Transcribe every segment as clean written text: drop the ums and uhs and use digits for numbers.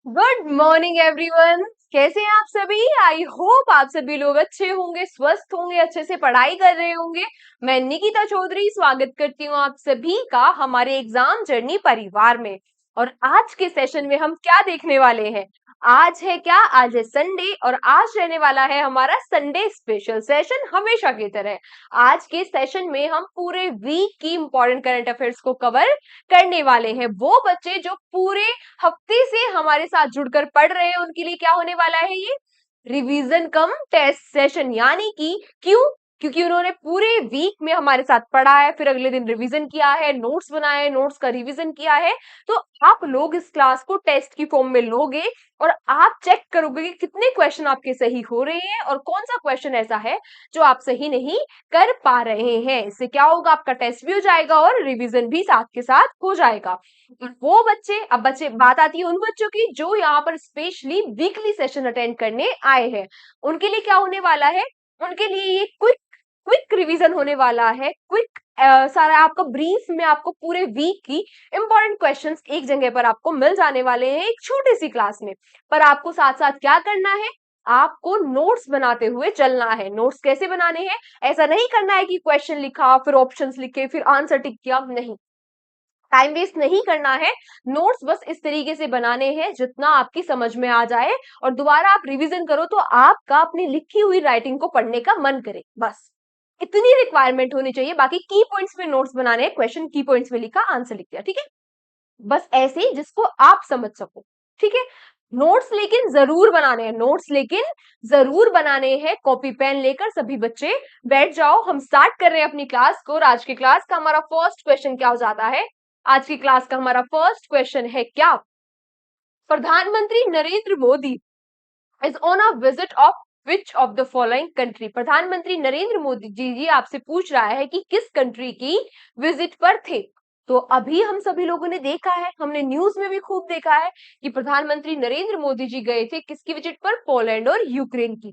Good morning everyone. कैसे हैं आप सभी? आई होप आप सभी लोग अच्छे होंगे, स्वस्थ होंगे, अच्छे से पढ़ाई कर रहे होंगे। मैं निकिता चौधरी स्वागत करती हूँ आप सभी का हमारे एग्जाम जर्नी परिवार में। और आज के सेशन में हम क्या देखने वाले हैं? आज है क्या? आज है संडे और आज रहने वाला है हमारा संडे स्पेशल सेशन हमेशा की तरह। आज के सेशन में हम पूरे वीक की इंपॉर्टेंट करंट अफेयर्स को कवर करने वाले हैं। वो बच्चे जो पूरे हफ्ते से हमारे साथ जुड़कर पढ़ रहे हैं उनके लिए क्या होने वाला है? ये रिवीजन कम टेस्ट सेशन। यानी कि क्यों? क्योंकि उन्होंने पूरे वीक में हमारे साथ पढ़ा है, फिर अगले दिन रिवीजन किया है, नोट्स बनाए, नोट्स का रिवीजन किया है। तो आप लोग इस क्लास को टेस्ट की फॉर्म में लोगे और आप चेक करोगे कि कितने क्वेश्चन आपके सही हो रहे हैं और कौन सा क्वेश्चन ऐसा है जो आप सही नहीं कर पा रहे हैं। इससे क्या होगा? आपका टेस्ट भी हो जाएगा और रिवीजन भी साथ के साथ हो जाएगा। वो बच्चे, अब बच्चे बात आती है उन बच्चों की जो यहाँ पर स्पेशली वीकली सेशन अटेंड करने आए हैं। उनके लिए क्या होने वाला है? उनके लिए ये क्विक क्विक रिवीजन होने वाला है। क्विक सारा आपका ब्रीफ में आपको पूरे वीक की इंपॉर्टेंट क्वेश्चंस एक जगह पर आपको मिल जाने वाले हैं एक छोटी सी क्लास में। पर आपको साथ साथ क्या करना है? आपको नोट्स बनाते हुए चलना है। नोट्स कैसे बनाने हैं? ऐसा नहीं करना है कि क्वेश्चन लिखा फिर ऑप्शंस लिखे फिर आंसर टिक किया, नहीं। टाइम वेस्ट नहीं करना है। नोट्स बस इस तरीके से बनाने हैं जितना आपकी समझ में आ जाए और दोबारा आप रिवीजन करो तो आपका अपनी लिखी हुई राइटिंग को पढ़ने का मन करे। बस इतनी रिक्वायरमेंट होनी चाहिए। बाकी की पॉइंट्स में नोट्स बनाने हैं, क्वेश्चन की पॉइंट्स में लिखा, आंसर लिख दिया, ठीक है। बस ऐसे ही जिसको आप समझ सको, ठीक है। नोट्स लेकिन जरूर बनाने हैं, नोट्स लेकिन जरूर बनाने हैं। कॉपी पेन लेकर सभी बच्चे बैठ जाओ। हम स्टार्ट कर रहे हैं अपनी क्लास को और आज की क्लास का हमारा फर्स्ट क्वेश्चन क्या हो जाता है? आज की क्लास का हमारा फर्स्ट क्वेश्चन है क्या? प्रधानमंत्री Narendra Modi is on a visit of which of the following country? प्रधानमंत्री नरेंद्र मोदी जी आपसे पूछ रहा है कि किस कंट्री की विजिट पर थे। तो अभी हम सभी लोगों ने देखा है, हमने न्यूज में भी खूब देखा है कि प्रधानमंत्री नरेंद्र मोदी जी गए थे किसकी विजिट पर? पोलैंड और यूक्रेन की।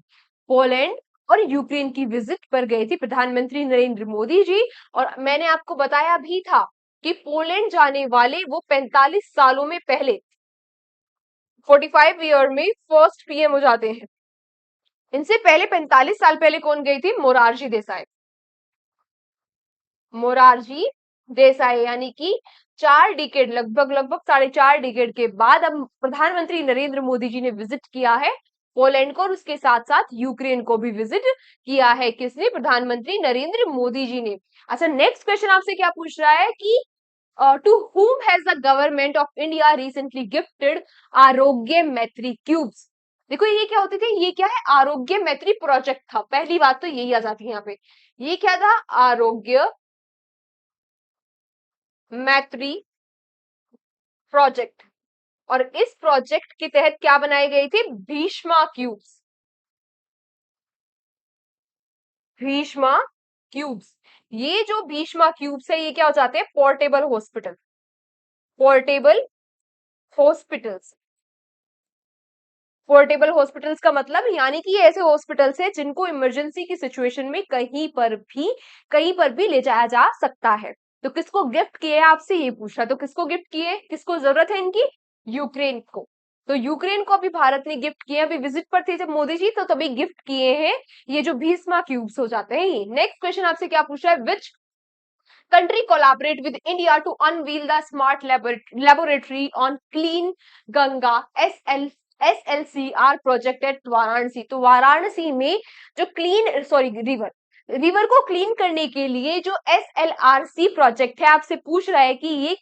पोलैंड और यूक्रेन की विजिट पर गए थे प्रधानमंत्री नरेंद्र मोदी जी। और मैंने आपको बताया भी था कि पोलैंड जाने वाले वो 45 सालों में पहले 45 ईयर में फर्स्ट पीएम हो जाते हैं। इनसे पहले 45 साल पहले कौन गई थी? मोरारजी देसाई। मोरारजी देसाई, यानी कि 4 डिकेड, लगभग लगभग 4.5 डिकेड के बाद अब प्रधानमंत्री नरेंद्र मोदी जी ने विजिट किया है पोलैंड को और उसके साथ साथ यूक्रेन को भी विजिट किया है। किसने? प्रधानमंत्री नरेंद्र मोदी जी ने। अच्छा, नेक्स्ट क्वेश्चन आपसे क्या पूछ रहा है कि to whom has the government of India recently gifted आरोग्य मैत्री क्यूब्स? देखो ये क्या होते थे, ये क्या है? आरोग्य मैत्री प्रोजेक्ट था। पहली बात तो यही आ जाती है यहाँ पे। ये क्या था? आरोग्य मैत्री प्रोजेक्ट। और इस प्रोजेक्ट के तहत क्या बनाए गए थे? भीष्मा क्यूब्स। भीष्मा क्यूब्स। ये जो भीष्मा क्यूब्स है ये क्या हो जाते हैं? Portable hospital. Portable hospitals. Portable hospitals का मतलब यानी कि ये ऐसे हॉस्पिटल्स हैं जिनको इमरजेंसी की सिचुएशन में कहीं पर भी ले जाया जा सकता है। तो किसको गिफ्ट किए? आपसे ये पूछा, तो किसको गिफ्ट किए? किसको जरूरत है इनकी? यूक्रेन को। तो यूक्रेन को अभी भारत ने गिफ्ट किया। अभी विजिट पर थे जब मोदी जी, तो तभी गिफ्ट किए हैं ये जो भीष्मा क्यूब्स हो जाते हैं ये। नेक्स्ट क्वेश्चन आपसे क्या पूछा है? विच country collaborate with India to unveil the smart laboratory on clean Ganga SLCR project at Varanasi? तो वाराणसी में जो रिवर को क्लीन करने के लिए जो SLRC प्रोजेक्ट है, आपसे पूछ रहा है कि ये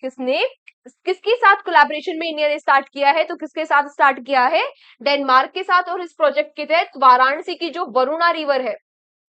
किसके साथ कोलैबोरेशन में इंडिया ने स्टार्ट किया है? तो किसके साथ स्टार्ट किया है? डेनमार्क के साथ। और इस प्रोजेक्ट के तहत वाराणसी की जो वरुणा रिवर है,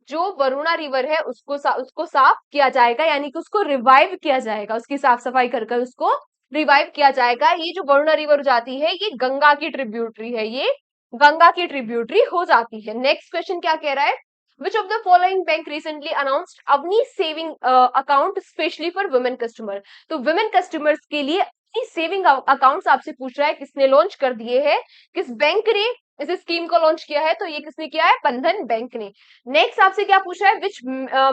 जो वरुणा रिवर है उसको साफ किया जाएगा, यानी कि उसको रिवाइव किया जाएगा, उसकी साफ सफाई कर कर उसको रिवाइव किया जाएगा। ये जो वरुणा रिवर जाती है ये गंगा की ट्रिब्यूटरी है, ये गंगा की ट्रिब्यूटरी हो जाती है। नेक्स्ट क्वेश्चन क्या कह रहा है? Which of the following bank recently announced Avni saving account specially for women customer? तो वुमेन कस्टमर्स के लिए सेविंग अकाउंट्स आपसे पूछ रहा है, किसने लॉन्च कर दिए हैं? किस बैंक ने इस स्कीम को लॉन्च किया है, तो ये किसने किया है? बंधन बैंक ने। नेक्स्ट आपसे क्या पूछा है? Which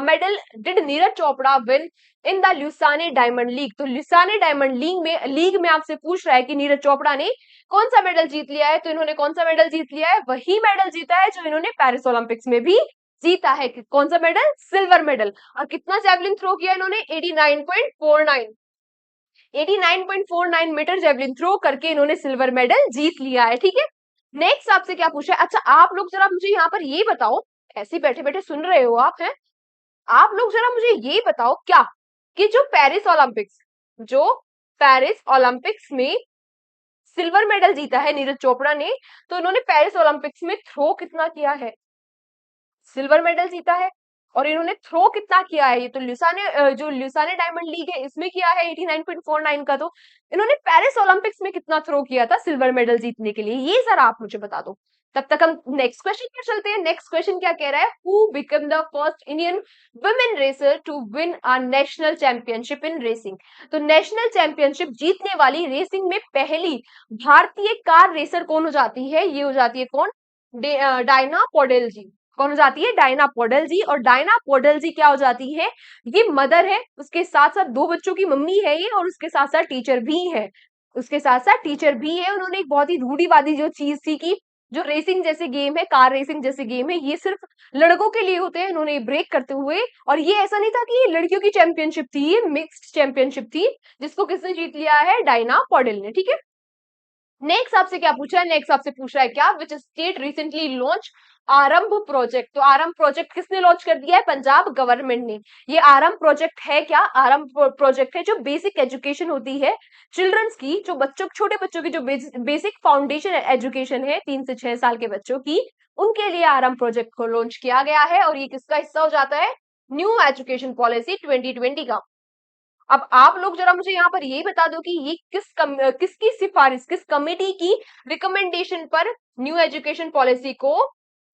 medal did Neeraj Chopra win in the Lausanne Diamond League? तो ल्यूसाने डायमंड लीग में आपसे पूछ रहा है कि नीरज चोपड़ा ने कौन सा मेडल जीत लिया है। तो इन्होंने कौन सा मेडल जीत लिया है? वही मेडल जीता है जो इन्होंने पेरिस ओलंपिक्स में भी जीता है। कौन सा मेडल? Silver medal. और कितना जेवलिन थ्रो किया इन्होंने? 89.49 89.49 मीटर जेवलिन थ्रो करके इन्होंने सिल्वर मेडल जीत लिया है। ठीक है, नेक्स्ट आपसे क्या पूछा है? अच्छा, आप लोग जरा मुझे यहाँ पर ये बताओ, ऐसे बैठे बैठे सुन रहे हो आप हैं? आप लोग जरा मुझे ये बताओ क्या, कि जो पेरिस ओलंपिक्स में सिल्वर मेडल जीता है नीरज चोपड़ा ने, तो इन्होंने पेरिस ओलंपिक्स में थ्रो कितना किया है? सिल्वर मेडल जीता है, और इन्होंने थ्रो कितना किया है? ये तो जो ल्यूसाने डायमंड लीग है इसमें किया है 89.49 का। तो इन्होंने पेरिस ओलंपिक्स में कितना थ्रो किया था सिल्वर मेडल जीतने के लिए? ये जरा आप मुझे बता दो। तब तक हम नेक्स्ट क्वेश्चन पर चलते हैं। नेक्स्ट क्वेश्चन क्या कह रहा है? Who become the first Indian women racer to win a national championship in racing? तो नेशनल चैंपियनशिप जीतने वाली रेसिंग में पहली भारतीय कार रेसर कौन हो जाती है? ये हो जाती है कौन? डायना पोडेल जी। कौन हो जाती है? डायना पोडल जी। और डायना पोडल जी क्या हो जाती है? ये मदर है, उसके साथ साथ दो बच्चों की मम्मी है ये, और उसके साथ साथ टीचर भी है। उसके साथ साथ टीचर भी है। उन्होंने एक बहुत ही रूढ़िवादी जो चीज थी कि जो रेसिंग जैसे गेम है, कार रेसिंग जैसे गेम है, ये सिर्फ लड़कों के लिए होते हैं, उन्होंने ब्रेक करते हुए। और ये ऐसा नहीं था कि ये लड़कियों की चैंपियनशिप थी, ये मिक्स्ड चैंपियनशिप थी, जिसको किसने जीत लिया है? डायना पोडल ने। ठीक है, नेक्स्ट आपसे क्या पूछा है? नेक्स्ट आपसे पूछ रहा है क्या, विच स्टेट रिसेंटली लॉन्च आरंभ प्रोजेक्ट? तो आरंभ प्रोजेक्ट किसने लॉन्च कर दिया है? पंजाब गवर्नमेंट ने। ये आरंभ प्रोजेक्ट है क्या? आरंभ प्रोजेक्ट है जो बेसिक एजुकेशन होती है चिल्ड्रंस की, जो बच्चों, छोटे बच्चों की जो बेसिक फाउंडेशन एजुकेशन है 3 से 6 साल के बच्चों की, उनके लिए आरंभ प्रोजेक्ट को लॉन्च किया गया है। और ये किसका हिस्सा हो जाता है? न्यू एजुकेशन पॉलिसी 2020 का। अब आप लोग जरा मुझे यहाँ पर ये बता दो कि ये किसकी सिफारिश, किस कमेटी की रिकमेंडेशन पर न्यू एजुकेशन पॉलिसी को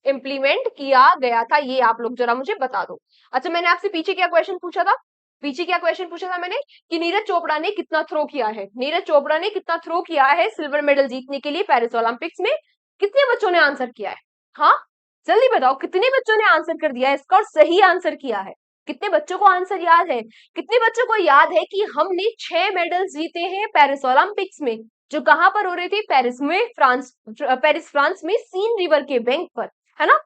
इम्प्लीमेंट किया गया था? ये आप लोग जरा मुझे बता दो। अच्छा, मैंने आपसे पीछे क्या क्वेश्चन पूछा था? पीछे क्या क्वेश्चन पूछा था मैंने? कि नीरज चोपड़ा ने कितना थ्रो किया है? नीरज चोपड़ा ने कितना थ्रो किया है सिल्वर मेडल जीतने के लिए पेरिस ओलंपिक्स में? कितने बच्चों ने आंसर किया है? हाँ, जल्दी बताओ, कितने बच्चों ने आंसर कर दिया है इसका और सही आंसर किया है? कितने बच्चों को आंसर याद है? कितने बच्चों को याद है कि हमने 6 मेडल्स जीते हैं पेरिस ओलंपिक्स में, जो कहां पर हो रहे थे? पेरिस फ्रांस में सीन रिवर के बैंक पर, है ना?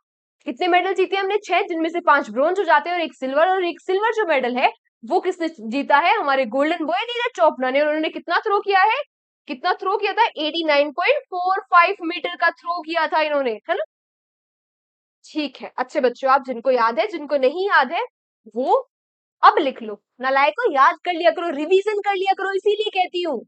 कितने मेडल जीते हमने? 6, जिनमें से 5 ब्रोंज हो जाते हैं और एक सिल्वर। और एक सिल्वर जो मेडल है वो किसने जीता है? हमारे गोल्डन बॉय नीरज चोपड़ा ने। उन्होंने कितना थ्रो किया है? कितना थ्रो किया था? 89.45 मीटर का थ्रो किया था इन्होंने, है ना? ठीक है, अच्छे बच्चों, आप जिनको याद है, जिनको नहीं याद है वो अब लिख लो। नालायकों, याद कर लिया करो, रिवीजन कर लिया करो, इसीलिए कहती हूँ।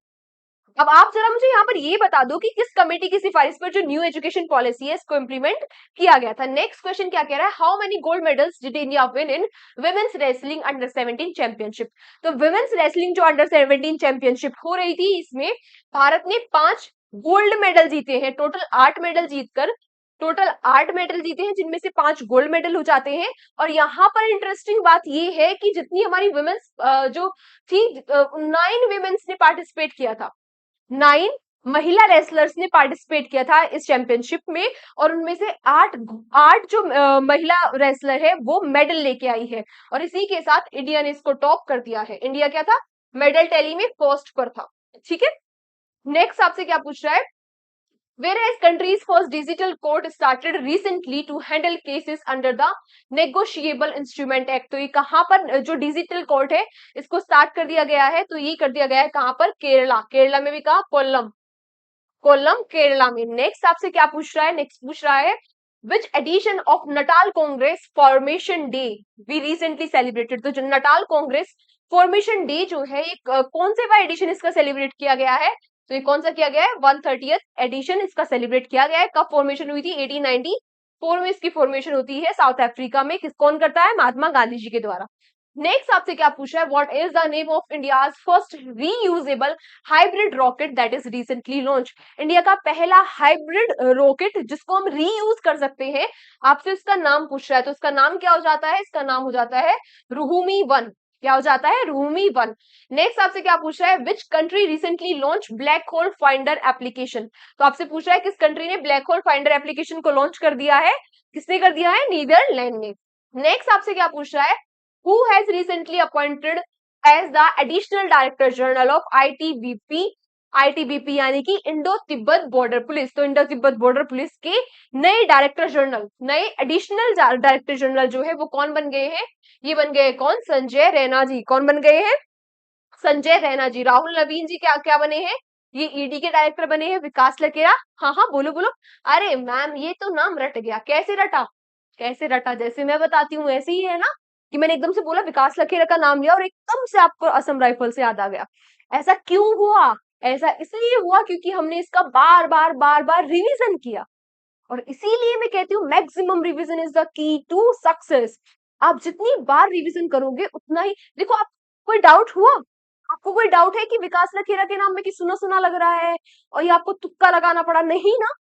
अब आप जरा मुझे यहाँ पर ये बता दो कि किस कमेटी की सिफारिश पर जो न्यू एजुकेशन पॉलिसी है इसको इंप्लीमेंट किया गया था। नेक्स्ट क्वेश्चन क्या कह रहा है? How many gold medals did India win in women's wrestling under 17 championship? तो वुमेन्स रेसलिंग जो अंडर 17 चैंपियनशिप हो रही थी, इसमें भारत ने 5 गोल्ड मेडल जीते हैं। टोटल 8 मेडल जीते हैं, जिनमें से 5 गोल्ड मेडल हो जाते हैं। और यहाँ पर इंटरेस्टिंग बात ये है कि जितनी हमारी वुमेन्स जो थी, 9 वुमेन्स ने पार्टिसिपेट किया था। 9 महिला रेसलर्स ने पार्टिसिपेट किया था इस चैंपियनशिप में। और उनमें से 8 जो महिला रेसलर है वो मेडल लेके आई है। और इसी के साथ इंडिया ने इसको टॉप कर दिया है। इंडिया क्या था? मेडल टैली में फर्स्ट पर था। ठीक है, नेक्स्ट आपसे क्या पूछ रहा है? Whereas country's first digital court started recently to handle cases under the Negotiable Instrument Act। तो ये कहां पर जो डिजिटल कोर्ट है इसको स्टार्ट कर दिया गया है? तो ये कर दिया गया है कहां पर? केरला में भी कहा? कोल्लम केरला में। नेक्स्ट आपसे क्या पूछ रहा है? नेक्स्ट पूछ रहा है which edition of Natal congress formation day we recently celebrated? तो जो नटाल कांग्रेस फॉर्मेशन डे जो है, ये कौन से बार एडिशन इसका सेलिब्रेट किया गया है? तो ये कौन सा किया गया है? 130th एडिशन इसका सेलिब्रेट किया गया है। कब फॉर्मेशन हुई थी? 1894 में इसकी फॉर्मेशन होती है साउथ अफ्रीका में। कौन करता है? महात्मा गांधी जी के द्वारा। नेक्स्ट आपसे क्या पूछा है? What is the name of India's first reusable hybrid rocket that is recently launch? India का पहला हाइब्रिड रॉकेट जिसको हम रीयूज कर सकते हैं, आपसे उसका नाम पूछ रहा है। तो उसका नाम क्या हो जाता है? इसका नाम हो जाता है रुहुमी 1। क्या हो जाता है, रूमी 1। नेक्स्ट आपसे क्या पूछ रहा है, which country recently launch black hole finder application. तो आपसे पूछ रहा है किस कंट्री ने ब्लैक होल फाइंडर एप्लीकेशन को लॉन्च कर दिया है, किसने कर दिया है, नीदरलैंड ने। नेक्स्ट आपसे क्या पूछ रहा है, who has recently appointed as the additional director general of ITBP, ITBP यानी कि इंडो तिब्बत बॉर्डर पुलिस। तो इंडो तिब्बत बॉर्डर पुलिस के नए डायरेक्टर जनरल, नए एडिशनल डायरेक्टर जनरल जो है वो कौन बन गए हैं, ये बन गए कौन, संजय रैना जी। कौन बन गए हैं, संजय रैना जी। राहुल नवीन जी क्या क्या बने हैं, ये ईडी के डायरेक्टर बने हैं। विकास लकेरा, हाँ हाँ बोलो बोलो। अरे मैम ये तो नाम रट गया, कैसे रटा, कैसे रटा, जैसे मैं बताती हूँ ऐसे ही है ना, कि मैंने एकदम से बोला विकास लखेरा का नाम लिया और एकदम से आपको असम राइफल से याद आ गया। ऐसा क्यों हुआ, ऐसा इसलिए हुआ क्योंकि हमने इसका बार बार रिवीजन किया, और इसीलिए मैं कहती हूँ maximum revision is the key to success. आप जितनी बार रिवीजन करोगे उतना ही, देखो आप, कोई डाउट हुआ, आपको कोई डाउट है कि विकास लखेरा के नाम में कि सुना सुना लग रहा है और ये आपको तुक्का लगाना पड़ा, नहीं ना,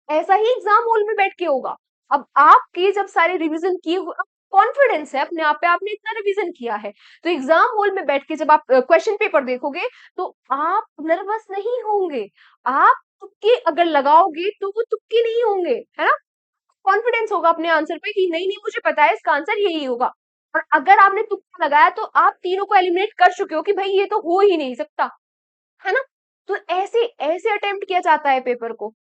ऐसा ही एग्जाम हॉल में बैठ के होगा। अब आपके जब सारे रिवीजन किए हुए, कॉन्फिडेंस है अपने आप पे, आपने इतना रिवीजन किया है, तो एग्जाम हॉल में बैठ के जब आप क्वेश्चन पेपर देखोगे तो आप नर्वस नहीं होंगे, आप तुक्के अगर लगाओगे तो वो तुक्के नहीं होंगे, है ना, कॉन्फिडेंस होगा अपने आंसर पे कि नहीं नहीं मुझे पता है इसका आंसर यही होगा। और अगर आपने तुक्का लगाया तो आप तीनों को एलिमिनेट कर चुके हो कि भाई ये तो हो ही नहीं सकता, है ना। तो ऐसे ऐसे अटेम्प्ट किया जाता है पेपर को।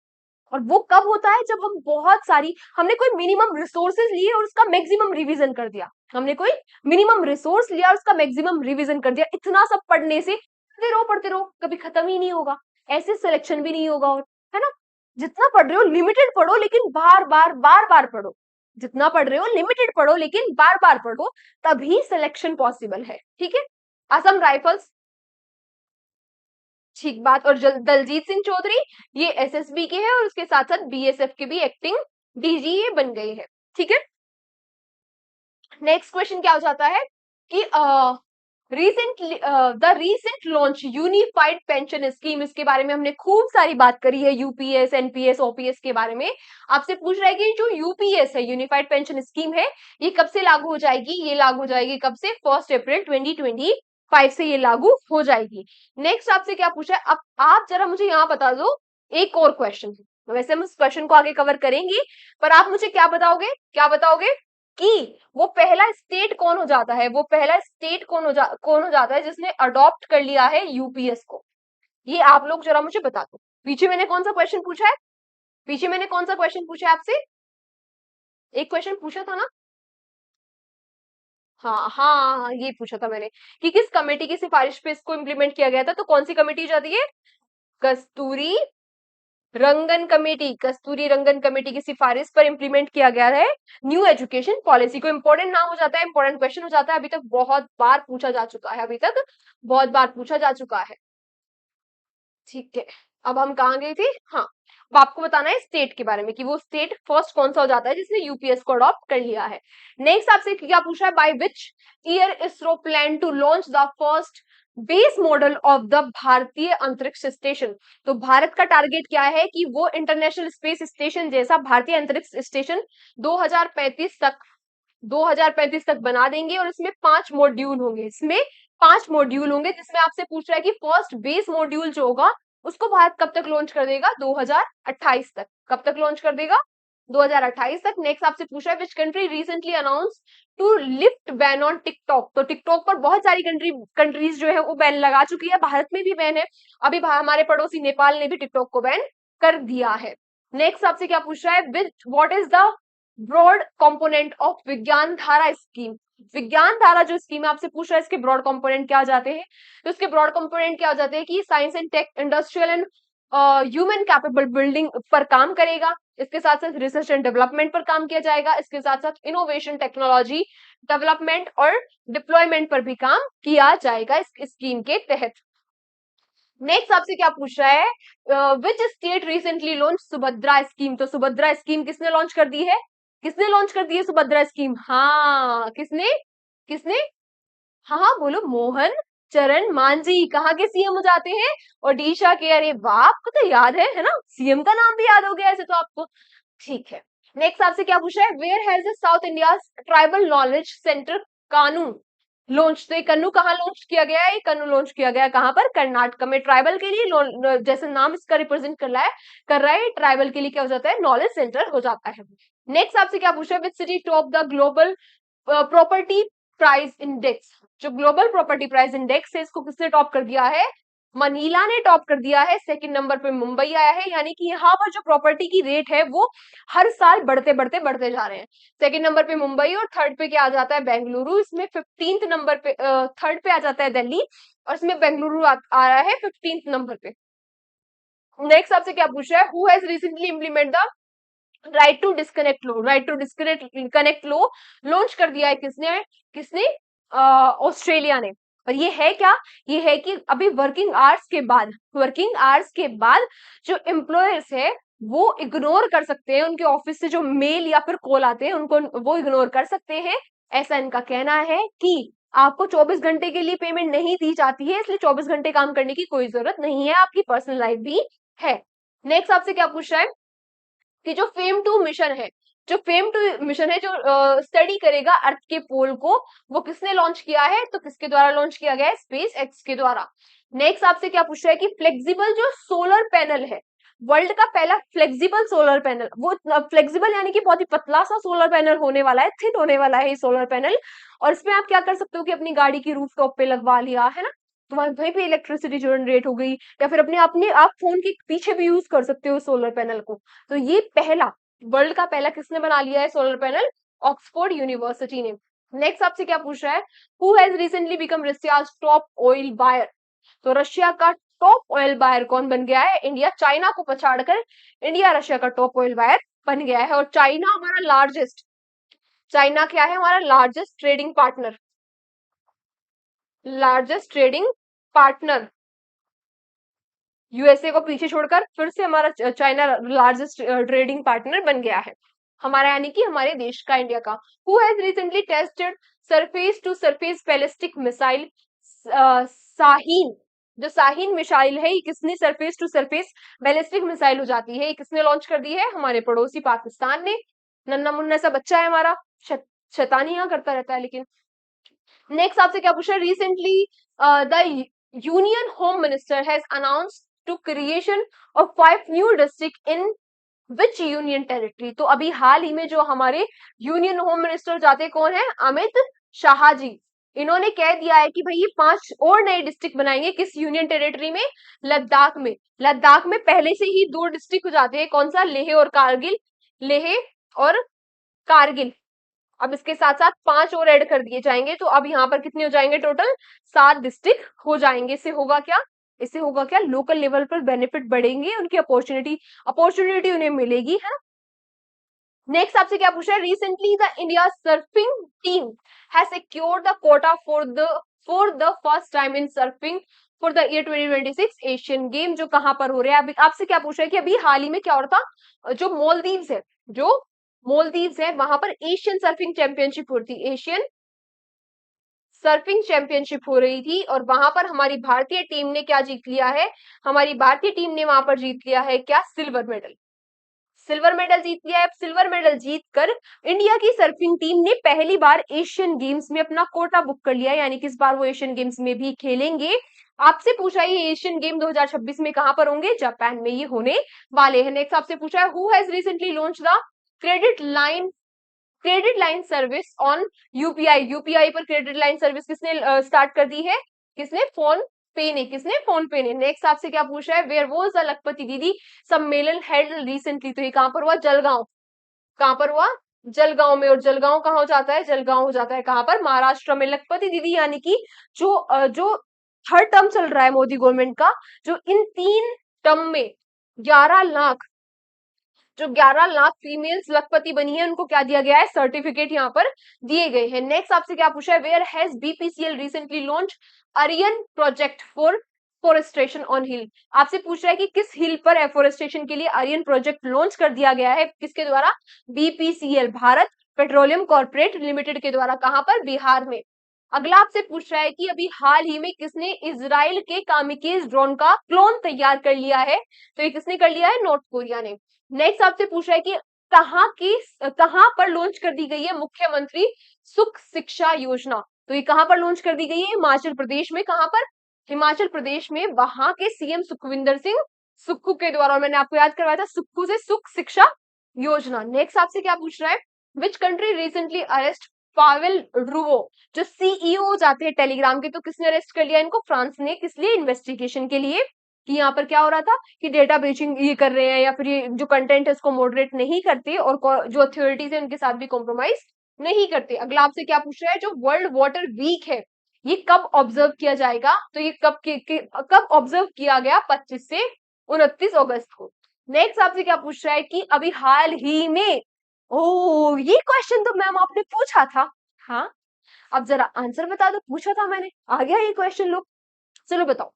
और वो कब होता है, जब हम बहुत सारी, हमने कोई मिनिमम रिसोर्सेज लिए और उसका मैक्सिमम रिवीजन कर दिया, हमने कोई मिनिमम रिसोर्स लिया और उसका मैक्सिमम रिवीजन कर दिया। इतना सब पढ़ने से पढ़ते रहो कभी खत्म ही नहीं होगा, ऐसे सिलेक्शन भी नहीं होगा, और है ना, जितना पढ़ रहे हो लिमिटेड पढ़ो लेकिन बार बार पढ़ो, जितना पढ़ रहे हो लिमिटेड पढ़ो लेकिन बार बार पढ़ो, तभी सिलेक्शन पॉसिबल है, ठीक है। असम राइफल्स, ठीक बात। और दलजीत सिंह चौधरी ये एसएसबी के हैं और उसके साथ साथ बीएसएफ के भी एक्टिंग डीजी बन गए हैं, ठीक है। नेक्स्ट क्वेश्चन क्या हो जाता है कि the recent launch unified pension scheme, इसके बारे में हमने खूब सारी बात करी है, यूपीएस एनपीएस ओपीएस के बारे में। आपसे पूछ रहा है कि जो यूपीएस है, यूनिफाइड पेंशन स्कीम है, ये कब से लागू हो जाएगी, ये लागू हो जाएगी कब से, 1 अप्रैल 2025 से ये लागू हो जाएगी। नेक्स्ट आपसे क्या पूछा है, अब आप जरा मुझे यहाँ बता दो एक और क्वेश्चन, वैसे हम इस क्वेश्चन को आगे कवर करेंगे, पर आप मुझे क्या बताओगे, क्या बताओगे कि वो पहला स्टेट कौन हो जाता है, वो पहला स्टेट कौन हो जाता है जिसने अडॉप्ट कर लिया है यूपीएस को, ये आप लोग जरा मुझे बता दो। पीछे मैंने कौन सा क्वेश्चन पूछा है, पीछे मैंने कौन सा क्वेश्चन पूछा है आपसे, एक क्वेश्चन पूछा था ना, हाँ हाँ ये पूछा था मैंने कि किस कमेटी की सिफारिश पे इसको इम्प्लीमेंट किया गया था, तो कौन सी कमेटी जाती है, कस्तूरी रंगन कमेटी, कस्तूरी रंगन कमेटी की सिफारिश पर इंप्लीमेंट किया गया है न्यू एजुकेशन पॉलिसी को। इंपॉर्टेंट नाम हो जाता है, इंपॉर्टेंट क्वेश्चन हो जाता है, अभी तक बहुत बार पूछा जा चुका है, अभी तक बहुत बार पूछा जा चुका है, ठीक है। अब हम कहाँ गए थे, हाँ, अब आपको बताना है स्टेट के बारे में कि वो स्टेट फर्स्ट कौन सा हो जाता है जिसने यूपीएस को अडॉप्ट कर लिया है। नेक्स्ट आपसे क्या पूछा है, by which year ISRO plan to launch the first base model of the Bharatiya Antariksh station. तो भारत का टारगेट क्या है कि वो इंटरनेशनल स्पेस स्टेशन जैसा भारतीय अंतरिक्ष स्टेशन 2035 तक, 2035 तक बना देंगे, और इसमें 5 मॉड्यूल होंगे, इसमें 5 मॉड्यूल होंगे, जिसमें आपसे पूछ रहा है कि फर्स्ट बेस मॉड्यूल जो होगा उसको भारत कब तक लॉन्च कर देगा, 2028 तक, कब तक लॉन्च कर देगा, 2028 तक। नेक्स्ट आपसे पूछा है which country recently announce to lift ban on TikTok. तो टिकटॉक पर बहुत सारी कंट्रीज जो है वो बैन लगा चुकी है, भारत में भी बैन है, अभी हमारे पड़ोसी नेपाल ने भी टिकटॉक को बैन कर दिया है। नेक्स्ट आपसे क्या पूछ रहा है, which what is the broad component of Vigyan Dhara scheme. विज्ञान धारा जो स्कीम है आपसे पूछ रहा है इसके ब्रॉड कंपोनेंट क्या जाते हैं, तो इसके ब्रॉड कंपोनेंट क्या हो जाते हैं कि science and tech, industrial and human capable building पर काम करेगा, इसके साथ साथ रिसर्च एंड डेवलपमेंट पर काम किया जाएगा, इसके साथ साथ इनोवेशन टेक्नोलॉजी डेवलपमेंट और डिप्लॉयमेंट पर भी काम किया जाएगा इस स्कीम के तहत। नेक्स्ट आपसे क्या पूछ रहा है, which state recently launch Subhadra scheme. तो सुभद्रा स्कीम किसने लॉन्च कर दी है, किसने लॉन्च कर दी है सुभद्रा स्कीम, हाँ किसने, किसने, हाँ हाँ बोलो, मोहन चरण मांझी। कहाँ के सीएम हो जाते हैं, ओडिशा के। अरे वाह आपको तो याद है ना, सीएम का नाम भी याद हो गया ऐसे तो आपको, ठीक है। नेक्स्ट आपसे क्या पूछा है, where has the south India tribal knowledge centre कानू। लॉन्च। तो ये कन्नू कहाँ लॉन्च किया गया है? ये कन्नू लॉन्च किया गया है कहाँ पर? कर्नाटक में। ट्राइबल के लिए जैसे नाम इसका रिप्रेजेंट कर रहा है ट्राइबल के लिए क्या हो जाता है? नॉलेज सेंटर हो जाता है। नेक्स्ट आपसे क्या पूछा है? Which city top the global property price index? जो ग्लोबल प्रॉपर्टी प्राइस इंडेक्स है इसको किसने टॉप कर दिया है? मनीला ने टॉप कर दिया है। सेकंड नंबर पे मुंबई आया है, यानी कि यहाँ पर जो प्रॉपर्टी की रेट है वो हर साल बढ़ते बढ़ते बढ़ते जा रहे हैं। सेकंड नंबर पे मुंबई और थर्ड पे क्या आ जाता है? बेंगलुरु। इसमें 15th नंबर पे थर्ड पे आ जाता है दिल्ली और इसमें बेंगलुरु आ रहा है 15th नंबर पे। नेक्स्ट आपसे क्या पूछ रहा है? Who has recently implement the right to disconnect law? Right to disconnect connect law launch कर दिया है किसने? किसने? ऑस्ट्रेलिया ने। और ये है क्या? ये है कि अभी वर्किंग आवर्स के बाद जो एम्प्लॉयर्स है वो इग्नोर कर सकते हैं, उनके ऑफिस से जो मेल या फिर कॉल आते हैं उनको वो इग्नोर कर सकते हैं। ऐसा इनका कहना है कि आपको 24 घंटे के लिए पेमेंट नहीं दी जाती है, इसलिए 24 घंटे काम करने की कोई जरूरत नहीं है, आपकी पर्सनल लाइफ भी है। नेक्स्ट आपसे क्या पूछ रहा है कि जो फेम टू मिशन है, जो फेम टू मिशन है जो स्टडी करेगा अर्थ के पोल को, वो किसने लॉन्च किया है? तो किसके द्वारा लॉन्च किया गया है? स्पेस एक्स के द्वारा। नेक्स्ट आपसे क्या पूछ रहा है कि फ्लेक्सिबल जो सोलर पैनल है, वर्ल्ड का पहला फ्लेक्सिबल सोलर पैनल, वो फ्लेक्सिबल यानी कि बहुत ही पतला सा सोलर पैनल होने वाला है, थिन होने वाला है ये सोलर पैनल। और इसमें आप क्या कर सकते हो कि अपनी गाड़ी की रूफ टॉप पे लगवा लिया है ना, तो वहीं पे इलेक्ट्रिसिटी जनरेट हो गई, या फिर अपने अपने आप फोन के पीछे भी यूज कर सकते हो सोलर पैनल को। तो ये पहला, वर्ल्ड का पहला किसने बना लिया है सोलर पैनल? ऑक्सफोर्ड यूनिवर्सिटी ने। नेक्स्ट आपसे क्या पूछ रहा है? Who has recently become Russia's top oil buyer? तो रशिया का टॉप ऑयल बायर कौन बन गया है? इंडिया। चाइना को पछाड़कर इंडिया रशिया का टॉप ऑयल बायर बन गया है। और चाइना क्या है? हमारा लार्जेस्ट ट्रेडिंग पार्टनर। यूएसए को पीछे छोड़कर फिर से हमारा चाइना लार्जेस्ट ट्रेडिंग पार्टनर बन गया है हमारा, यानी कि हमारे देश का, इंडिया का। Who has recently tested surface to surface ballistic missile Shaheen? जो साहीन मिसाइल है ये किसने? Surface to surface ballistic missile हो जाती है, ये किसने लॉन्च कर दी है? हमारे पड़ोसी पाकिस्तान ने। नन्ना मुन्ना सा बच्चा है हमारा, शैतानियां करता रहता है लेकिन। नेक्स्ट आपसे क्या पूछा? Recently the union home minister has announce to creation of 5 new district in which union territory? तो अभी हाल ही में जो हमारे यूनियन होम मिनिस्टर जाते कौन है? अमित शाह जी। इन्होंने कह दिया है कि भाई ये 5 और नए डिस्ट्रिक्ट बनाएंगे। किस यूनियन टेरिटरी में? लद्दाख में। लद्दाख में पहले से ही 2 डिस्ट्रिक्ट हो जाते हैं, कौन सा? लेह और कारगिल। लेह और कारगिल। अब इसके साथ साथ 5 और ऐड कर दिए जाएंगे, तो अब यहाँ पर कितने हो जाएंगे? टोटल 7 डिस्ट्रिक्ट हो जाएंगे। इससे होगा क्या? इससे होगा क्या? लोकल लेवल पर बेनिफिट बढ़ेंगे, उनकी अपॉर्चुनिटी उन्हें मिलेगी, है। नेक्स्ट आपसे क्या पूछा है? Recently the India surfing team has secured the Kota for the first time in surfing for the year 2026 Asian game, जो कहां पर हो रहे हैं? अभी आपसे क्या पूछा है कि अभी हाल ही में क्या हो रहा था? जो मोलदीव्स है वहां पर एशियन सर्फिंग चैंपियनशिप हो रही थी, एशियन सर्फिंग चैंपियनशिप हो रही थी, और वहां पर हमारी भारतीय टीम ने क्या जीत लिया है? हमारी भारतीय टीम ने वहां पर जीत लिया है क्या? Silver medal. सिल्वर मेडल जीत लिया है। अब सिल्वर मेडल जीतकर इंडिया की सर्फिंग टीम ने पहली बार एशियन गेम्स में अपना कोटा बुक कर लिया है, यानी कि इस बार वो एशियन गेम्स में भी खेलेंगे। आपसे पूछा है ये एशियन गेम 2026 में कहां पर होंगे? जापान में ये होने वाले हैं। नेक्स्ट आपसे पूछा है who has recently launch the credit line service on UPI? UPI पर क्रेडिट लाइन सर्विस किसने स्टार्ट कर दी है? किसने? फोन पे ने। नेक्स्ट आपसे क्या पूछा है? वेयर वॉज द लखपति दीदी सम्मेलन हेल्ड रिसेंटली? तो ये कहां पर हुआ? जलगांव। कहां पर हुआ? जलगांव में। और जलगांव कहाँ हो जाता है? जलगांव हो जाता है कहां पर? महाराष्ट्र में। लखपति दीदी यानी कि जो थर्ड टर्म चल रहा है मोदी गवर्नमेंट का, जो इन 3 टर्म में 11 लाख, जो 11 लाख फीमेल्स लखपति बनी है उनको क्या दिया गया है? सर्टिफिकेट यहाँ पर दिए गए हैं। नेक्स्ट आपसे क्या पूछा है? Where has BPCL recently launch अरियन project for forestation on hill? आपसे पूछ रहा है कि किस हिल पर एफोरेस्टेशन के लिए अरियन प्रोजेक्ट लॉन्च कर दिया गया है? किसके द्वारा? BPCL, Bharat petroleum corporate limited के द्वारा। कहां पर? बिहार में। अगला आपसे पूछ रहा है कि अभी हाल ही में किसने इजराइल के कामिकेज ड्रोन का क्लोन तैयार कर लिया है? तो ये किसने कर लिया है? नॉर्थ कोरिया ने। नेक्स्ट आपसे पूछ रहा है कि कहां पर लॉन्च कर दी गई है मुख्यमंत्री सुख शिक्षा योजना? तो ये कहां पर लॉन्च कर दी गई है? हिमाचल प्रदेश में। कहां पर? हिमाचल प्रदेश में, वहां के सीएम सुखविंदर सिंह सुक्खू के द्वारा। और मैंने आपको याद करवाया था, सुक्खू से सुख शिक्षा योजना। नेक्स्ट आपसे क्या पूछ रहा है? Which country recently arrest Pavel Durov, जो सीईओ जाते हैं टेलीग्राम के, तो किसने अरेस्ट कर लिया इनको? फ्रांस ने। किस लिए? इन्वेस्टिगेशन के लिए, कि यहाँ पर क्या हो रहा था कि डेटा ब्रीचिंग ये कर रहे हैं, या फिर ये जो कंटेंट है उसको मॉडरेट नहीं करते, और जो अथॉरिटीज है उनके साथ भी कॉम्प्रोमाइज नहीं करते। अगला आपसे क्या पूछ रहा है? जो वर्ल्ड वाटर वीक है, ये कब ऑब्जर्व किया जाएगा? तो ये कब ऑब्जर्व किया गया? 25 से 29 अगस्त को। नेक्स्ट आपसे क्या पूछ रहा है कि अभी हाल ही में, ओ ये क्वेश्चन तो मैम आपने पूछा था। हाँ, अब जरा आंसर बता दो। पूछा था मैंने, आ गया ये क्वेश्चन। लो चलो बताओ,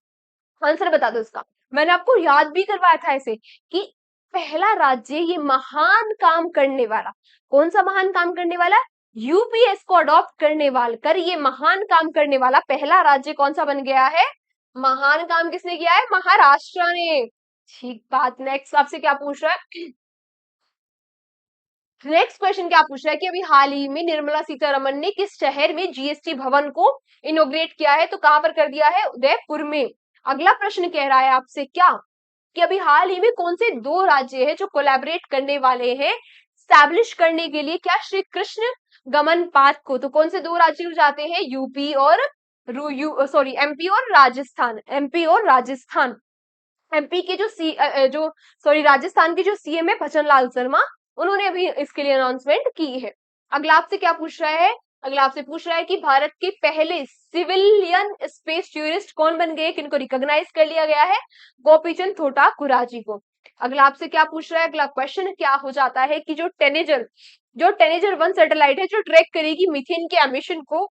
आंसर बता दो इसका। मैंने आपको याद भी करवाया था ऐसे कि पहला राज्य, ये महान काम करने वाला, कौन सा महान काम करने वाला? यूपीएस को अडॉप्ट करने वाला कर, ये महान काम करने वाला पहला राज्य कौन सा बन गया है? महान काम किसने किया है? महाराष्ट्र ने। ठीक बात। नेक्स्ट आपसे क्या पूछ रहा है? नेक्स्ट क्वेश्चन क्या पूछ रहा है कि अभी हाल ही में निर्मला सीतारमन ने किस शहर में जीएसटी भवन को इनोग्रेट किया है? तो कहां पर कर दिया है? उदयपुर में। अगला प्रश्न कह रहा है आपसे क्या, कि अभी हाल ही में कौन से दो राज्य हैं जो कोलैबोरेट करने वाले हैं स्टैब्लिश करने के लिए क्या? श्री कृष्ण गमन पाथ को। तो कौन से दो राज्य हो जाते हैं? यूपी और एमपी और राजस्थान। एमपी और राजस्थान। एमपी के राजस्थान के जो सीएम है भजन लाल शर्मा, उन्होंने अभी इसके लिए अनाउंसमेंट की है। अगला आपसे क्या पूछ रहा है? अगला आपसे पूछ रहा है कि भारत के पहले सिविलियन स्पेस टूरिस्ट कौन बन गए, किनको रिकॉग्नाइज कर लिया गया है? गोपीचंद थोटा कुराजी को। अगला आपसे क्या पूछ रहा है? अगला क्वेश्चन क्या हो जाता है कि जो टेनेजर 1 सैटेलाइट है जो ट्रैक करेगी मीथेन के एमिशन को,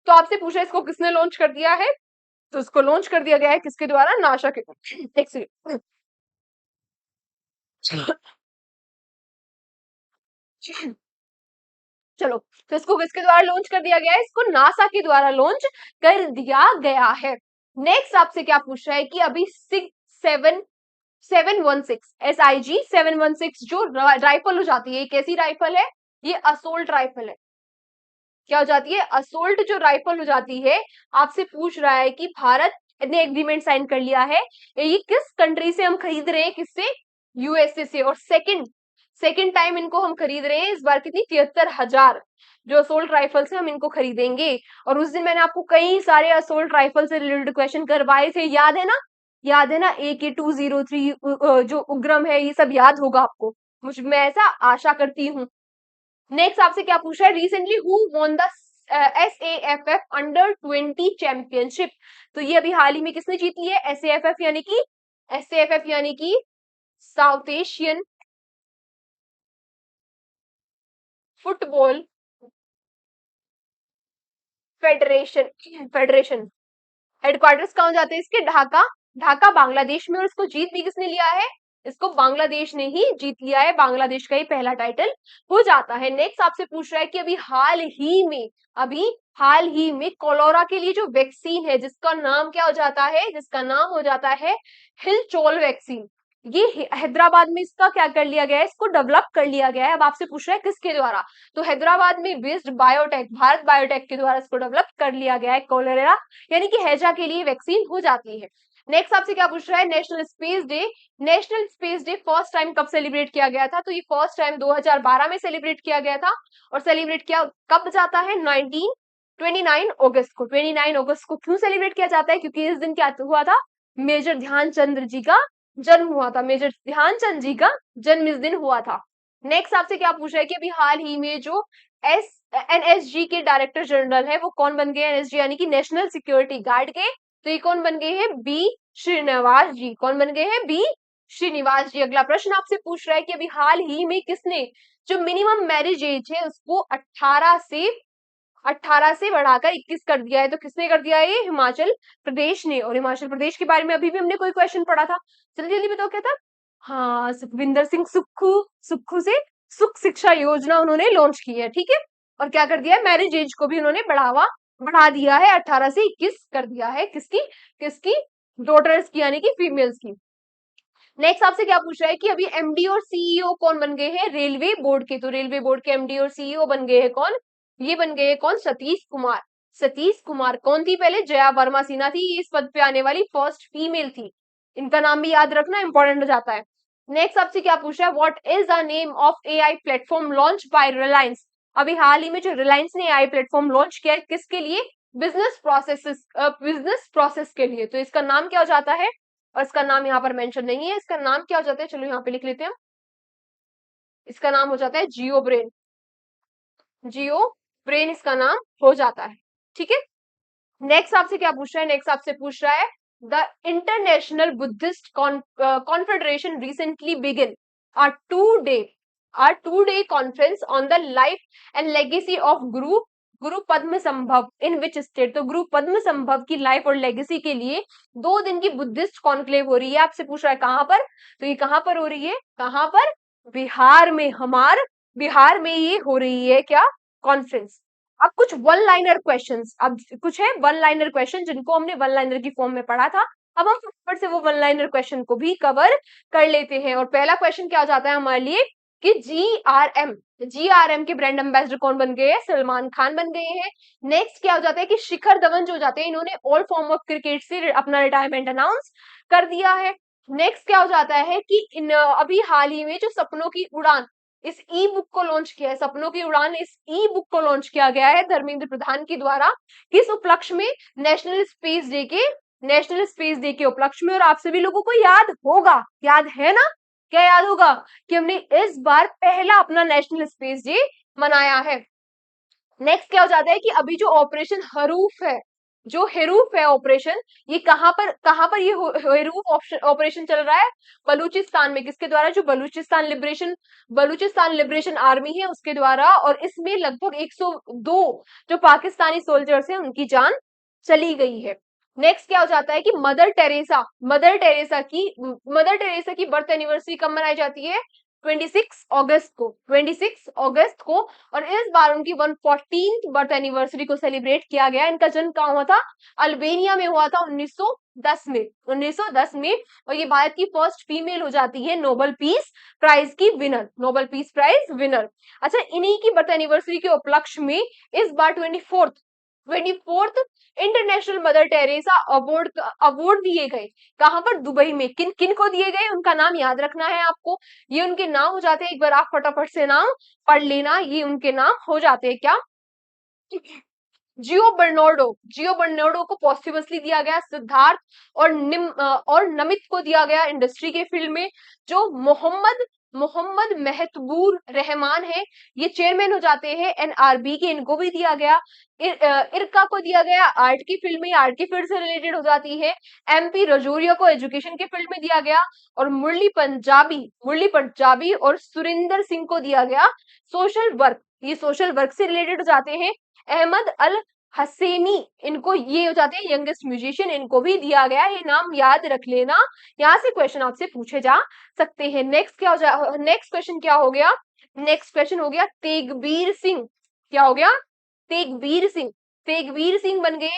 तो आपसे पूछा इसको किसने लॉन्च कर दिया है? तो इसको लॉन्च कर दिया गया है किसके द्वारा? नासा के। एक सेकंड। चलो, तो इसको किसके द्वारा लॉन्च कर दिया गया है? इसको नासा के द्वारा लॉन्च कर दिया गया है। नेक्स्ट आपसे क्या पूछ रहा है कि अभी 716 SIG 716 जो राइफल हो जाती है, ये कैसी राइफल है? ये असोल्ट राइफल है। क्या हो जाती है? असोल्ट जो राइफल हो जाती है। आपसे पूछ रहा है कि भारत ने एग्रीमेंट साइन कर लिया है, ये किस कंट्री से हम खरीद रहे हैं? किससे? यूएसए से। और सेकंड टाइम इनको हम खरीद रहे हैं इस बार। कितनी? 73,000 जो असोल्ट राइफल से हम इनको खरीदेंगे। और उस दिन मैंने आपको कई सारे असोल्ट राइफल से रिलेटेड क्वेश्चन करवाए थे, याद है ना? याद है ना? AK-203 जो उग्रम है, ये सब याद होगा आपको, मैं ऐसा आशा करती हूँ। नेक्स्ट आपसे क्या पूछ रहा है? Recently who won the SAFF under 20 championship. तो ये अभी हाल ही में किसने जीत ली है? SAFF यानी कि south Asian football federation. Headquarters कहाँ जाते हैं इसके? ढाका। ढाका बांग्लादेश में। और इसको जीत भी किसने लिया है? इसको बांग्लादेश ने ही जीत लिया है। बांग्लादेश का ही पहला टाइटल हो जाता है। नेक्स्ट आपसे पूछ रहा है कि अभी हाल ही में कोलोरा के लिए जो वैक्सीन है, जिसका नाम क्या हो जाता है? जिसका नाम हो जाता है हिलचोल वैक्सीन। ये हैदराबाद में इसका क्या कर लिया गया है? इसको डेवलप कर लिया गया है। अब आपसे पूछ रहा है किसके द्वारा? तो हैदराबाद में बेस्ड बायोटेक, भारत बायोटेक के द्वारा इसको डेवलप कर लिया गया है। कोलेरा यानी कि हैजा के लिए वैक्सीन हो जाती है। नेक्स्ट आपसे क्या पूछ रहा है? National space day. National space day first time कब सेलिब्रेट किया गया था? तो ये फर्स्ट टाइम 2012 में सेलिब्रेट किया गया था। और सेलिब्रेट किया कब जाता है? 29 अगस्त को। 29 अगस्त को क्यों सेलिब्रेट किया जाता है? क्योंकि इस दिन क्या हुआ था? मेजर ध्यानचंद जी का जन्म हुआ था। मेजर ध्यानचंद जी का जन्म इस दिन हुआ था। नेक्स्ट आपसे क्या पूछ रहा है कि अभी हाल ही में जो एस NSG के डायरेक्टर जनरल है, वो कौन बन गए? NSG यानी कि नेशनल सिक्योरिटी गार्ड के। तो ये कौन बन गए हैं? बी श्रीनिवास जी। कौन बन गए हैं? बी श्रीनिवास जी। अगला प्रश्न आपसे पूछ रहा है कि अभी हाल ही में किसने जो मिनिमम मैरिज एज है उसको 18 से बढ़ाकर 21 कर दिया है? तो किसने कर दिया है? ये हिमाचल प्रदेश ने। और हिमाचल प्रदेश के बारे में अभी भी हमने कोई क्वेश्चन पढ़ा था, जल्दी जल्दी बताओ क्या था? हाँ, सुखविंदर सिंह सुक्खू से सुख शिक्षा योजना उन्होंने लॉन्च की है। ठीक है। और क्या कर दिया है? मैरिज एज को भी उन्होंने बढ़ा दिया है, 18 से 21 कर दिया है। किसकी? किसकी? डॉटर्स की, यानी कि फीमेल्स की। नेक्स्ट आपसे क्या पूछ रहा है कि अभी MD और CEO कौन बन गए हैं? रेलवे बोर्ड के। तो रेलवे बोर्ड के MD और CEO बन गए हैं कौन? ये बन गए हैं कौन? सतीश कुमार। सतीश कुमार। कौन थी पहले? जया वर्मा सिन्हा थी, इस पद पे आने वाली फर्स्ट फीमेल थी। इनका नाम भी याद रखना इंपॉर्टेंट हो जाता है। नेक्स्ट आपसे क्या पूछ रहा है, what is the name of AI platform launch by Reliance? अभी हाल ही में जो रिलायंस ने एआई प्लेटफॉर्म लॉन्च किया है, किसके लिए? बिजनेस प्रोसेस के लिए। तो इसका नाम क्या हो जाता है? और इसका नाम यहाँ पर मेंशन नहीं है, इसका नाम क्या हो जाता है, चलो यहाँ पे लिख लेते हैं। इसका नाम हो जाता है जियो ब्रेन। जियो ब्रेन इसका नाम हो जाता है। ठीक है। नेक्स्ट आपसे क्या पूछ रहा है? नेक्स्ट आपसे पूछ रहा है, the international Buddhist confederation recently begin a two day conference on the life and legacy of Guru पद्म संभव इन विच स्टेट? तो गुरु पद्म संभव की लाइफ और लेगेसी के लिए 2 दिन की बुद्धिस्ट कॉन्क्लेव हो रही है। आपसे पूछ रहा है कहां पर? तो ये कहां पर हो रही है? कहां पर? बिहार में। बिहार में ये हो रही है क्या? कॉन्फ्रेंस। अब कुछ वन लाइनर क्वेश्चंस, अब कुछ है वन लाइनर क्वेश्चन जिनको हमने वन लाइनर की फॉर्म में पढ़ा था। अब हम फटाफट से वो वन लाइनर क्वेश्चन को भी कवर कर लेते हैं। और पहला क्वेश्चन क्या हो जाता है हमारे लिए कि जीआरएम के ब्रांड एम्बेसडर कौन बन गए हैं? सलमान खान बन गए हैं। नेक्स्ट क्या हो जाता है कि शिखर धवन जो जाते हैं, इन्होंने ऑल फॉर्म ऑफ क्रिकेट से अपना रिटायरमेंट अनाउंस कर दिया है। नेक्स्ट क्या हो जाता है कि अभी हाल ही में जो सपनों की उड़ान इस ई बुक को लॉन्च किया है, सपनों की उड़ान इस ई बुक को लॉन्च किया गया है धर्मेंद्र प्रधान के द्वारा। किस उपलक्ष्य में? नेशनल स्पेस डे के उपलक्ष्य में। और आप सभी लोगों को याद होगा, याद है ना? क्या याद होगा? कि हमने इस बार पहला अपना नेशनल स्पेस डे मनाया है। नेक्स्ट क्या हो जाता है कि अभी जो ऑपरेशन हरूफ है, जो हेरूफ है ऑपरेशन, ये कहां पर ये हेरूफ ऑपरेशन चल रहा है? बलूचिस्तान में। किसके द्वारा? जो बलूचिस्तान लिबरेशन आर्मी है उसके द्वारा। और इसमें लगभग 102 जो पाकिस्तानी सोल्जर्स हैं उनकी जान चली गई है। नेक्स्ट क्या हो जाता है कि मदर टेरेसा की बर्थ एनिवर्सरी कब मनाई जाती है? 26 अगस्त को। और इस बार उनकी 114th बर्थ एनिवर्सरी को सेलिब्रेट किया गया। इनका जन्म कहाँ हुआ था? अल्बेनिया में हुआ था 1910 में। और ये भारत की फर्स्ट फीमेल हो जाती है नोबेल पीस प्राइज विनर। अच्छा, इन्हीं की बर्थ एनिवर्सरी के उपलक्ष्य में इस बार 24th international mother Teresa award दिए गए। कहां पर? दुबई में। किन किन को दिए गए? उनका नाम याद रखना है आपको। ये उनके नाम हो जाते हैं, एक बार आप फटाफट से नाम पढ़ लेना। ये उनके नाम हो जाते हैं क्या? जियो बर्नार्डो को पॉस्ट्यूमसली दिया गया। सिद्धार्थ और नमित को दिया गया इंडस्ट्री के फील्ड में। जो मोहम्मद महतबूर रहमान है, ये चेयरमैन हो जाते हैं एनआरबी के, इनको भी दिया गया। इरका को दिया गया आर्ट की फील्ड में, आर्ट की फील्ड से रिलेटेड हो जाती है। एमपी रजौरिया को एजुकेशन के फील्ड में दिया गया। और मुरली पंजाबी और सुरिंदर सिंह को दिया गया सोशल वर्क, ये सोशल वर्क से रिलेटेड हो जाते हैं। अहमद अल हसेनी, इनको ये हो जाते हैं यंगेस्ट म्यूजिशियन, इनको भी दिया गया। ये नाम याद रख लेना, यहाँ से क्वेश्चन आपसे पूछे जा सकते हैं। नेक्स्ट क्वेश्चन क्या हो गया? नेक्स्ट क्वेश्चन हो गया तेगबीर सिंह। क्या हो गया? तेगबीर सिंह बन गए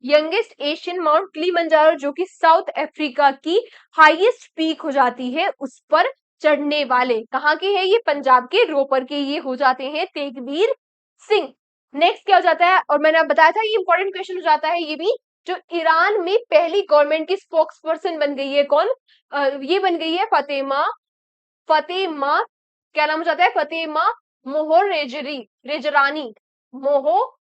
यंगेस्ट एशियन माउंट किलिमंजारो, जो कि साउथ अफ्रीका की हाईएस्ट पीक हो जाती है, उस पर चढ़ने वाले। कहाँ के हैं ये? पंजाब के रोपर के ये हो जाते हैं तेगबीर सिंह। नेक्स्ट क्या हो जाता है? और मैंने बताया था ये इंपॉर्टेंट क्वेश्चन हो जाता है ये भी। जो ईरान में पहली गवर्नमेंट की स्पोक्स पर्सन बन गई है, कौन? ये बन गई है फतेमा, क्या नाम हो जाता है? फतेमा रेजरानी मोहो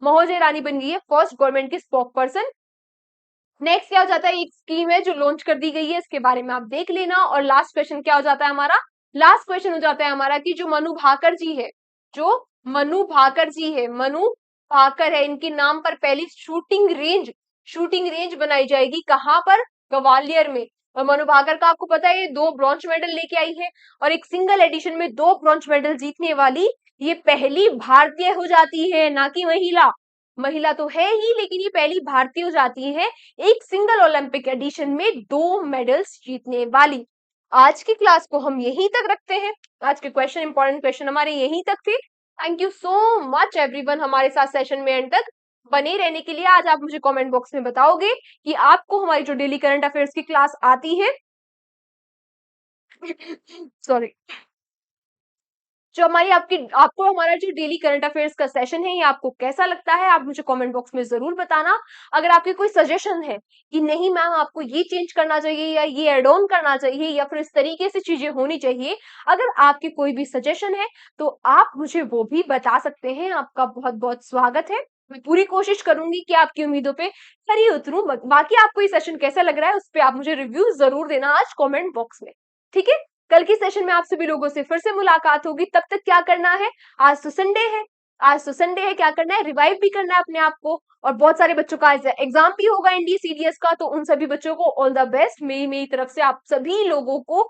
मोहोजेरानी बन गई है फर्स्ट गवर्नमेंट की स्पोक पर्सन। नेक्स्ट क्या हो जाता है? एक स्कीम है जो लॉन्च कर दी गई है, इसके बारे में आप देख लेना। और लास्ट क्वेश्चन क्या हो जाता है हमारा? लास्ट क्वेश्चन हो जाता है हमारा कि जो मनु भाकर है, इनके नाम पर पहली शूटिंग रेंज बनाई जाएगी। कहां पर? ग्वालियर में। और मनु भाकर का आपको पता है ये 2 ब्रॉन्ज मेडल लेके आई है, और एक सिंगल एडिशन में 2 ब्रॉन्ज मेडल जीतने वाली ये पहली भारतीय हो जाती है, ना कि महिला तो है ही, लेकिन ये पहली भारतीय हो जाती है एक सिंगल ओलंपिक एडिशन में 2 मेडल्स जीतने वाली। आज की क्लास को हम यहीं तक रखते हैं। आज के इंपॉर्टेंट क्वेश्चन हमारे यहीं तक थे। Thank you so much everyone हमारे साथ सेशन में एंड तक बने रहने के लिए। आज आप मुझे कमेंट बॉक्स में बताओगे कि आपको हमारी जो डेली करंट अफेयर्स की क्लास आती है सॉरी जो हमारी आपको हमारा जो डेली करंट अफेयर्स का सेशन है ये आपको कैसा लगता है, आप मुझे कमेंट बॉक्स में जरूर बताना। अगर आपके कोई सजेशन है कि नहीं मैम आपको ये चेंज करना चाहिए या ये एड ऑन करना चाहिए या फिर इस तरीके से चीजें होनी चाहिए, अगर आपके कोई भी सजेशन है तो आप मुझे वो भी बता सकते हैं। आपका बहुत बहुत स्वागत है। मैं पूरी कोशिश करूंगी कि आपकी उम्मीदों पे खरी उतरूं। बाकी आपको ये सेशन कैसा लग रहा है उस पर आप मुझे रिव्यू जरूर देना आज कमेंट बॉक्स में। ठीक है, कल की सेशन में आप सभी लोगों से फिर से मुलाकात होगी। तब तक क्या करना है, आज तो संडे है, आज तो संडे है, क्या करना है, रिवाइव भी करना है अपने आप को। और बहुत सारे बच्चों का एग्जाम भी होगा एनडीए सीडीएस का, तो उन सभी बच्चों को ऑल द बेस्ट। मेरी तरफ से आप सभी लोगों को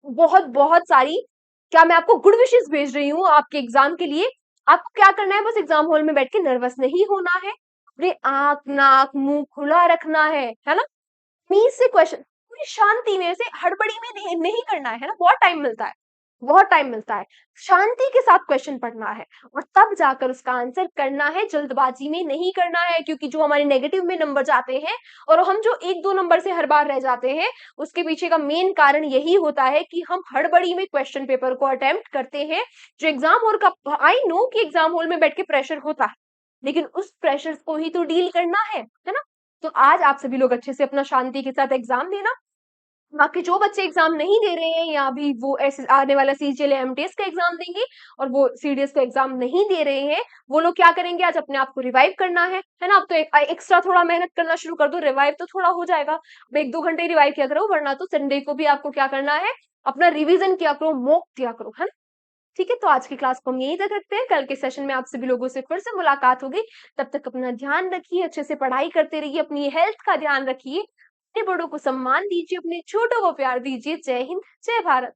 बहुत बहुत सारी, क्या मैं आपको गुड विशेस भेज रही हूँ आपके एग्जाम के लिए। आपको क्या करना है, बस एग्जाम हॉल में बैठ के नर्वस नहीं होना है, अपने आंख नाक मुंह खुला रखना है ना। मीज से क्वेश्चन पूरी शांति में, से हड़बड़ी में नहीं करना है ना, बहुत टाइम मिलता है, बहुत टाइम मिलता है। शांति के साथ क्वेश्चन पढ़ना है और तब जाकर उसका आंसर करना है, जल्दबाजी में नहीं करना है। क्योंकि जो हमारे नेगेटिव में नंबर जाते हैं और हम जो 1-2 नंबर से हर बार रह जाते हैं, उसके पीछे का मेन कारण यही होता है कि हम हड़बड़ी में क्वेश्चन पेपर को अटेम्प्ट करते हैं। जो एग्जाम हॉल का, आई नो कि एग्जाम हॉल में बैठ के प्रेशर होता है, लेकिन उस प्रेशर को ही तो डील करना है ना। तो आज आप सभी लोग अच्छे से अपना शांति के साथ एग्जाम देना। बाकी जो बच्चे एग्जाम नहीं दे रहे हैं या अभी वो ऐसे आने वाला सीजीएल एमटीएस का एग्जाम देंगे और वो सीडीएस का एग्जाम नहीं दे रहे हैं, वो लोग क्या करेंगे, आज अपने आप को रिवाइव करना है ना। अब तो एक्स्ट्रा थोड़ा मेहनत करना शुरू कर दो, रिवाइव तो थोड़ा हो जाएगा। अब 1-2 घंटे रिवाइव किया करो, वरना तो संडे को भी आपको क्या करना है, अपना रिविजन किया करो, मॉक दिया करो, है ना। ठीक है, तो आज की क्लास को हम यहीं तक रखते हैं। कल के सेशन में आप सभी लोगों से फिर से मुलाकात होगी। तब तक अपना ध्यान रखिए, अच्छे से पढ़ाई करते रहिए, अपनी हेल्थ का ध्यान रखिए, अपने बड़ों को सम्मान दीजिए, अपने छोटों को प्यार दीजिए। जय हिंद, जय भारत।